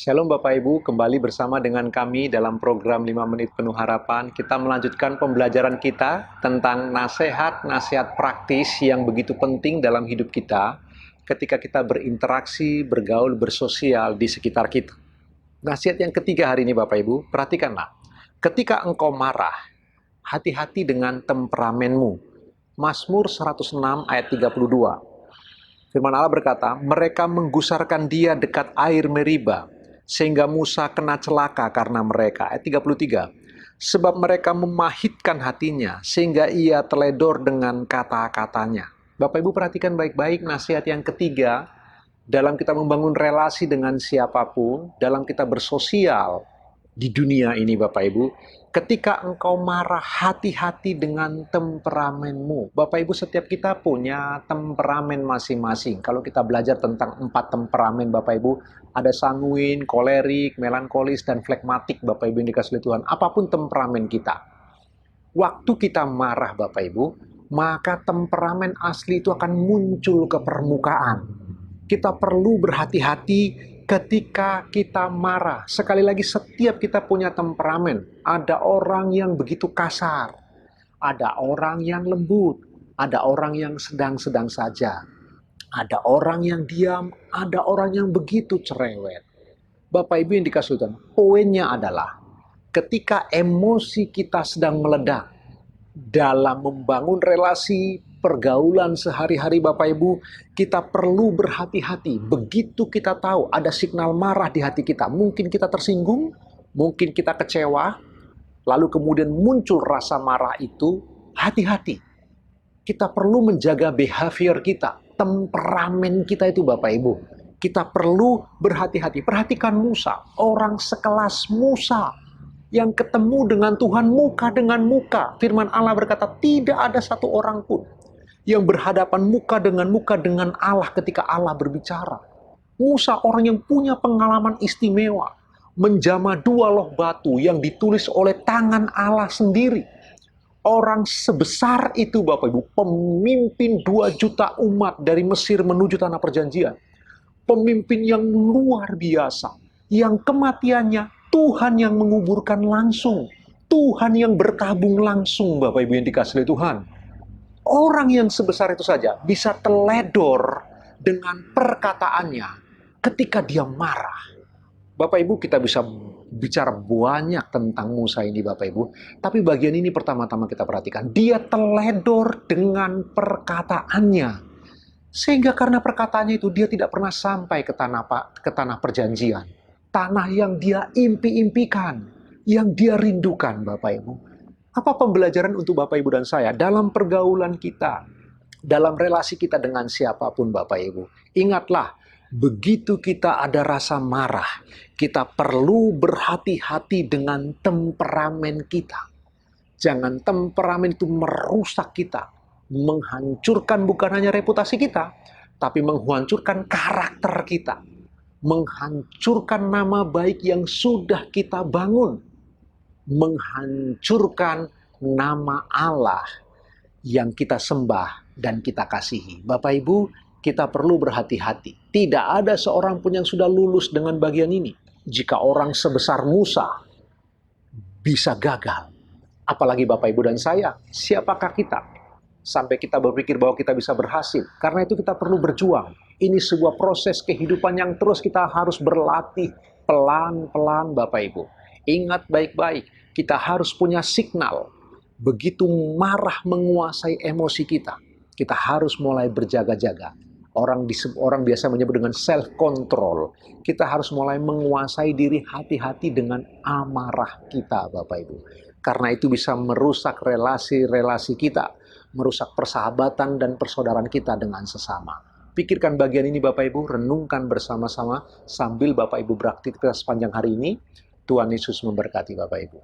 Shalom Bapak Ibu, kembali bersama dengan kami dalam program 5 Menit Penuh Harapan. Kita melanjutkan pembelajaran kita tentang nasihat-nasihat praktis yang begitu penting dalam hidup kita ketika kita berinteraksi, bergaul, bersosial di sekitar kita. Nasihat yang ketiga hari ini Bapak Ibu, perhatikanlah. Ketika engkau marah, hati-hati dengan temperamenmu. Mazmur 106 ayat 32. Firman Allah berkata, mereka menggusarkan dia dekat air Meriba, sehingga Musa kena celaka karena mereka. Ayat 33. Sebab mereka memahitkan hatinya, sehingga ia teledor dengan kata-katanya. Bapak Ibu perhatikan baik-baik nasihat yang ketiga, dalam kita membangun relasi dengan siapapun, dalam kita bersosial di dunia ini Bapak Ibu, ketika engkau marah, hati-hati dengan temperamenmu. Bapak Ibu, setiap kita punya temperamen masing-masing. Kalau kita belajar tentang 4 temperamen Bapak Ibu, ada sanguin, kolerik, melankolis, dan flegmatik Bapak Ibu yang dikasihi Tuhan. Apapun temperamen kita. Waktu kita marah Bapak Ibu, maka temperamen asli itu akan muncul ke permukaan. Kita perlu berhati-hati ketika kita marah. Sekali lagi, setiap kita punya temperamen. Ada orang yang begitu kasar, ada orang yang lembut, ada orang yang sedang-sedang saja, ada orang yang diam, ada orang yang begitu cerewet. Bapak Ibu yang dikasihi Tuhan, poinnya adalah ketika emosi kita sedang meledak dalam membangun relasi pergaulan sehari-hari Bapak Ibu, kita perlu berhati-hati. Begitu kita tahu ada signal marah di hati kita, mungkin kita tersinggung, mungkin kita kecewa, lalu kemudian muncul rasa marah itu, hati-hati. Kita perlu menjaga behavior kita, temperamen kita itu Bapak Ibu. Kita perlu berhati-hati. Perhatikan Musa, orang sekelas Musa yang ketemu dengan Tuhan muka dengan muka. Firman Allah berkata, tidak ada satu orang pun yang berhadapan muka dengan Allah ketika Allah berbicara. Musa orang yang punya pengalaman istimewa, menjamah 2 loh batu yang ditulis oleh tangan Allah sendiri. Orang sebesar itu Bapak Ibu, pemimpin 2 juta umat dari Mesir menuju tanah perjanjian. Pemimpin yang luar biasa, yang kematiannya Tuhan yang menguburkan langsung. Tuhan yang berkabung langsung Bapak Ibu yang dikasihi Tuhan. Orang yang sebesar itu saja bisa teledor dengan perkataannya ketika dia marah. Bapak Ibu, kita bisa bicara banyak tentang Musa ini Bapak Ibu. Tapi bagian ini pertama-tama kita perhatikan. Dia teledor dengan perkataannya. Sehingga karena perkataannya itu dia tidak pernah sampai ke tanah perjanjian. Tanah yang dia impi-impikan, yang dia rindukan Bapak Ibu. Apa pembelajaran untuk Bapak Ibu dan saya dalam pergaulan kita, dalam relasi kita dengan siapapun Bapak Ibu? Ingatlah, begitu kita ada rasa marah, kita perlu berhati-hati dengan temperamen kita. Jangan temperamen itu merusak kita, menghancurkan bukan hanya reputasi kita, tapi menghancurkan karakter kita, menghancurkan nama baik yang sudah kita bangun, menghancurkan nama Allah yang kita sembah dan kita kasihi. Bapak Ibu, kita perlu berhati-hati. Tidak ada seorang pun yang sudah lulus dengan bagian ini. Jika orang sebesar Musa bisa gagal, apalagi Bapak Ibu dan saya, siapakah kita? Sampai kita berpikir bahwa kita bisa berhasil. Karena itu kita perlu berjuang. Ini sebuah proses kehidupan yang terus kita harus berlatih pelan-pelan Bapak Ibu. Ingat baik-baik, kita harus punya signal. Begitu marah menguasai emosi kita, kita harus mulai berjaga-jaga. Orang biasa menyebut dengan self-control. Kita harus mulai menguasai diri, hati-hati dengan amarah kita Bapak Ibu. Karena itu bisa merusak relasi-relasi kita, merusak persahabatan dan persaudaraan kita dengan sesama. Pikirkan bagian ini Bapak Ibu, renungkan bersama-sama sambil Bapak Ibu beraktivitas sepanjang hari ini. Tuhan Yesus memberkati Bapak Ibu.